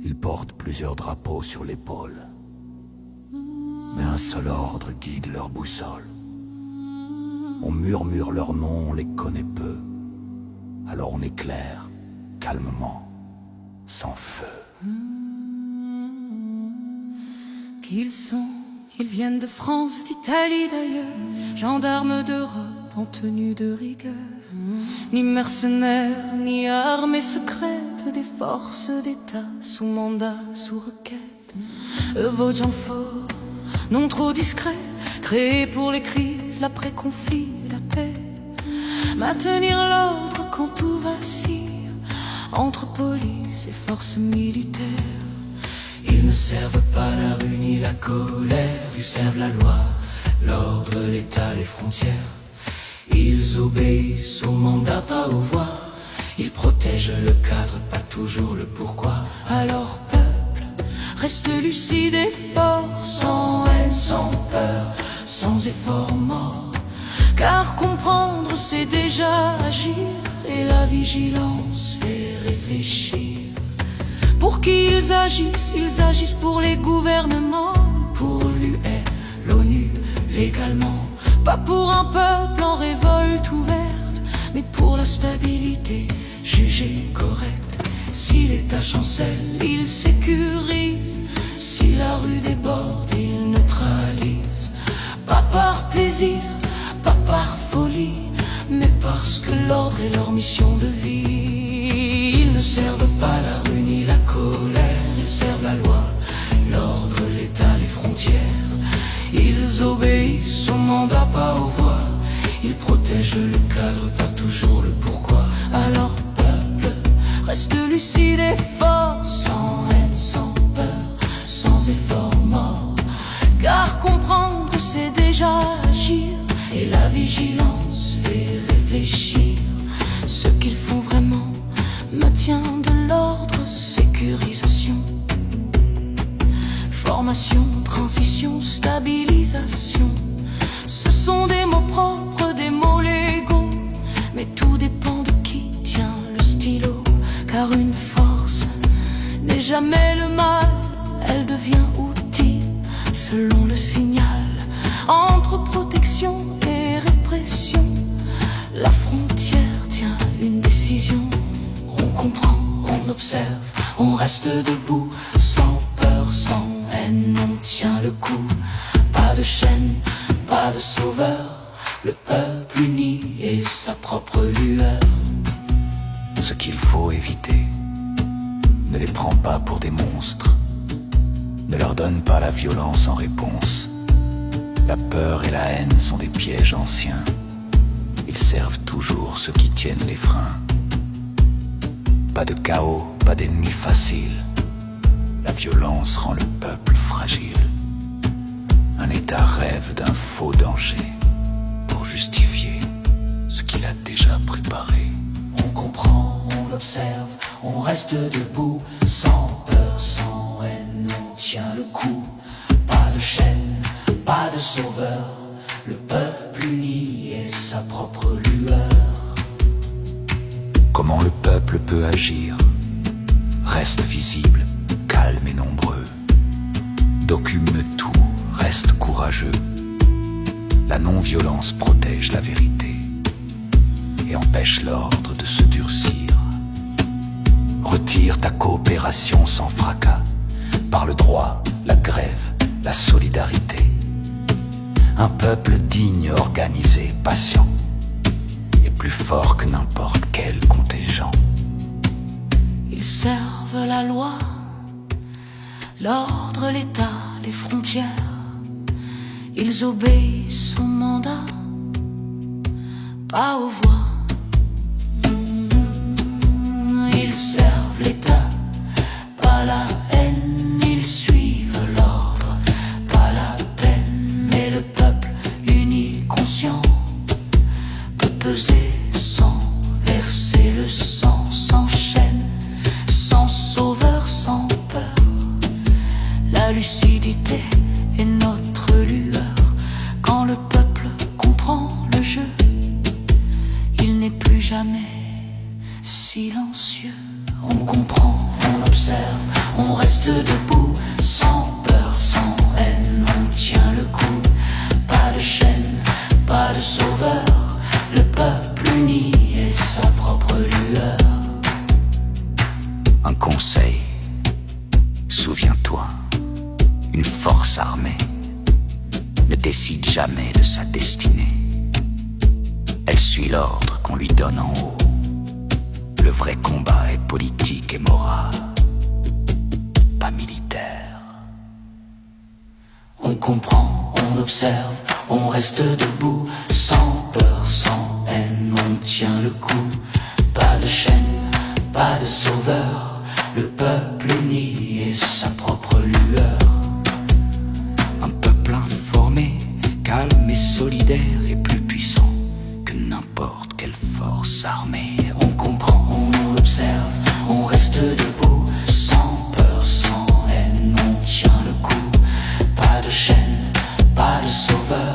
Ils portent plusieurs drapeaux sur l'épaule, mais un seul ordre guide leur boussole. On murmure leurs noms, on les connaît peu, alors on éclaire, calmement, sans feu. Qu'ils sont, ils viennent de France, d'Italie d'ailleurs, gendarmes d'Europe en tenue de rigueur. Ni mercenaires, ni armées secrètes, des forces d'État sous mandat, sous requête. Vos gens forts, non trop discrets, créés pour les crises, l'après-conflit, la paix. Maintenir l'ordre quand tout vacille, entre police et forces militaires. Ils ne servent pas la rue ni la colère, ils servent la loi, l'ordre, l'État, les frontières. Ils obéissent au mandat, pas aux voix. Ils protègent le cadre, pas toujours le pourquoi. Alors peuple, reste lucide et fort, sans haine, sans peur, sans effort mort. Car comprendre c'est déjà agir, et la vigilance fait réfléchir. Pour qui ils agissent pour les gouvernements, pour l'UE, l'ONU, légalement. Pas pour un peuple en révolte ouverte, mais pour la stabilité jugée correcte. Si l'État chancelle, il sécurise. Si la rue déborde, il neutralise. Pas par plaisir, pas par folie, mais parce que l'ordre est leur mission de vie. Ils ne servent pas la rue ni la colère, ils servent la loi, l'ordre, l'État, les frontières. Ils obéissent au mandat, pas aux voix. Ils protègent le cadre, pas toujours le pourquoi. Alors peuple, reste lucide et fort, sans haine, sans peur, sans effort mort. Car comprendre c'est déjà agir, et la vigilance fait réfléchir. Ce qu'ils font vraiment, maintien de l'ordre, sécurisation, formation, transition, stabilisation. Ce sont des mots propres, des mots légaux, mais tout dépend de qui tient le stylo. Car une force n'est jamais le mal, elle devient outil selon le signal. Entre protection et répression, la frontière tient une décision. On comprend, on observe, on reste debout, sans peur, sans haine, on tient le coup. Pas de chaîne, pas de sauveur, le peuple uni et sa propre lueur. Ce qu'il faut éviter, ne les prends pas pour des monstres, ne leur donne pas la violence en réponse. La peur et la haine sont des pièges anciens, ils servent toujours ceux qui tiennent les freins. Pas de chaos, pas d'ennemis faciles, la violence rend le peuple fragile. Un État rêve d'un faux danger pour justifier ce qu'il a déjà préparé. On comprend, on observe, on reste debout, sans peur, sans haine, on tient le coup. Pas de chaîne, pas de sauveur, le peuple uni et sa propre lueur. Comment le peuple peut agir? Reste visible, calme et nombreux. Docume tout, reste courageux. La non-violence protège la vérité et empêche l'ordre de se durcir. Retire ta coopération sans fracas, par le droit, la grève, la solidarité. Un peuple digne, organisé, patient, est plus fort que n'importe quel contingent. Ils servent la loi, l'ordre, l'État, les frontières. Ils obéissent au mandat, pas aux voix. Ils servent l'État, pas la haine. Ils suivent l'ordre, pas la peine. Mais le peuple uni, conscient, peut peser sans verser le sang, sans chaîne, sans sauveur, sans peur. La lucidité est notre lueur. Quand le peuple comprend le jeu, il n'est plus jamais silencieux. On comprend, on observe, on reste debout, sans peur, sans haine, on tient le coup. Pas de chaîne, pas de sauveur, le peuple uni et sa propre lueur. Un conseil, souviens-toi, une force armée ne décide jamais de sa destinée. Elle suit l'ordre qu'on lui donne en haut. Le vrai combat est politique et moral, pas militaire. On comprend, on observe, on reste debout, sans peur, sans haine, on tient le coup. Pas de chaîne, pas de sauveur, le peuple uni et sa propre lueur. Un peuple informé, calme et solidaire et plus puissant que n'importe quelle force armée. On comprend, on observe, on reste debout, sans peur, sans haine, on tient le coup. Pas de chaîne, pas de sauveur,